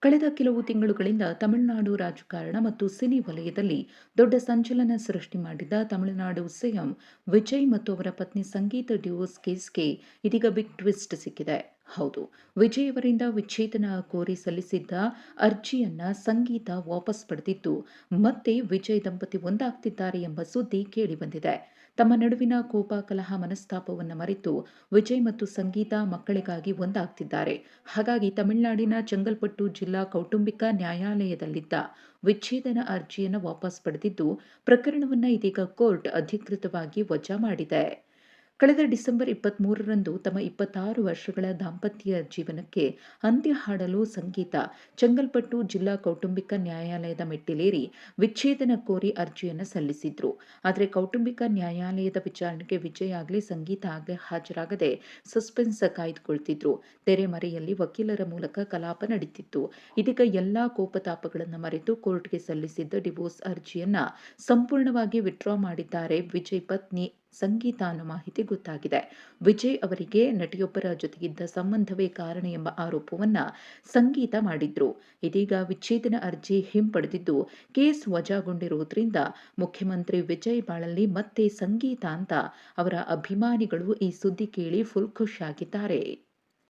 ಕಳೆದ ಕೆಲವು ತಿಂಗಳುಗಳಿಂದ ತಮಿಳುನಾಡು ರಾಜಕಾರಣ ಮತ್ತು ಸಿನಿ ವಲಯದಲ್ಲಿ ದೊಡ್ಡ ಸಂಚಲನ ಸೃಷ್ಟಿ ಮಾಡಿದ್ದ ತಮಿಳುನಾಡು ಸಿಎಂ ವಿಜಯ್ ಮತ್ತು ಅವರ ಪತ್ನಿ ಸಂಗೀತ ಡಿವೋರ್ಸ್ ಕೇಸ್ಗೆ ಇದೀಗ ಬಿಗ್ ಟ್ವಿಸ್ಟ್ ಸಿಕ್ಕಿದೆ. ಹೌದು, ವಿಜಯ್ ಅವರಿಂದ ವಿಚ್ಛೇದನ ಕೋರಿ ಸಲ್ಲಿಸಿದ್ದ ಅರ್ಜಿಯನ್ನ ಸಂಗೀತ ವಾಪಸ್ ಪಡೆದಿದ್ದು, ಮತ್ತೆ ವಿಜಯ್ ದಂಪತಿ ಒಂದಾಗ್ತಿದ್ದಾರೆ ಎಂಬ ಸುದ್ದಿ ಕೇಳಿಬಂದಿದೆ. ತಮ್ಮ ನಡುವಿನ ಕೋಪ, ಕಲಹ, ಮನಸ್ತಾಪವನ್ನು ಮರೆತು ವಿಜಯ್ ಮತ್ತು ಸಂಗೀತ ಮಕ್ಕಳಿಗಾಗಿ ಒಂದಾಗ್ತಿದ್ದಾರೆ. ಹಾಗಾಗಿ ತಮಿಳುನಾಡಿನ ಚೆಂಗಲ್ಪಟ್ಟು ಜಿಲ್ಲಾ ಕೌಟುಂಬಿಕ ನ್ಯಾಯಾಲಯದಲ್ಲಿದ್ದ ವಿಚ್ಛೇದನ ಅರ್ಜಿಯನ್ನು ವಾಪಸ್ ಪಡೆದಿದ್ದು, ಪ್ರಕರಣವನ್ನು ಇದೀಗ ಕೋರ್ಟ್ ಅಧಿಕೃತವಾಗಿ ವಜಾ ಮಾಡಿದೆ. ಕಳೆದ ಡಿಸೆಂಬರ್ 23ರಂದು ತಮ್ಮ 26 ವರ್ಷಗಳ ದಾಂಪತ್ಯ ಜೀವನಕ್ಕೆ ಅಂತ್ಯ ಹಾಡಲು ಸಂಗೀತ ಚೆಂಗಲ್ಪಟ್ಟು ಜಿಲ್ಲಾ ಕೌಟುಂಬಿಕ ನ್ಯಾಯಾಲಯದ ಮೆಟ್ಟಿಲೇರಿ ವಿಚ್ಛೇದನ ಕೋರಿ ಅರ್ಜಿಯನ್ನು ಸಲ್ಲಿಸಿದ್ರು. ಆದರೆ ಕೌಟುಂಬಿಕ ನ್ಯಾಯಾಲಯದ ವಿಚಾರಣೆಗೆ ವಿಜಯ್ ಆಗಲಿ ಸಂಗೀತ ಆಗಲಿ ಹಾಜರಾಗದೆ ಸಸ್ಪೆನ್ಸ್ ಕಾಯ್ದುಕೊಳ್ತಿದ್ರು. ತೆರೆಮರೆಯಲ್ಲಿ ವಕೀಲರ ಮೂಲಕ ಕಲಾಪ ನಡೀತಿತ್ತು. ಇದೀಗ ಎಲ್ಲಾ ಕೋಪತಾಪಗಳನ್ನು ಮರೆತು ಕೋರ್ಟ್ಗೆ ಸಲ್ಲಿಸಿದ್ದ ಡಿವೋರ್ಸ್ ಅರ್ಜಿಯನ್ನ ಸಂಪೂರ್ಣವಾಗಿ ವಿತ್ಡ್ರಾ ಮಾಡಿದ್ದಾರೆ ವಿಜಯ್ ಪತ್ನಿ ಸಂಗೀತ ಅನ್ನೋ ಮಾಹಿತಿ ಗೊತ್ತಾಗಿದೆ. ವಿಜಯ್ ಅವರಿಗೆ ನಟಿಯೊಬ್ಬರ ಜೊತೆಗಿದ್ದ ಸಂಬಂಧವೇ ಕಾರಣ ಎಂಬ ಆರೋಪವನ್ನ ಸಂಗೀತ ಮಾಡಿದ್ರು. ಇದೀಗ ವಿಚ್ಛೇದನ ಅರ್ಜಿ ಹಿಂಪಡೆದಿದ್ದು, ಕೇಸ್ ವಜಾಗೊಂಡಿರುವುದರಿಂದ ಮುಖ್ಯಮಂತ್ರಿ ವಿಜಯ್ ಬಾಳಲ್ಲಿ ಮತ್ತೆ ಸಂಗೀತ ಅಂತ ಅವರ ಅಭಿಮಾನಿಗಳು ಈ ಸುದ್ದಿ ಕೇಳಿ ಫುಲ್ ಖುಷಿಯಾಗಿದ್ದಾರೆ.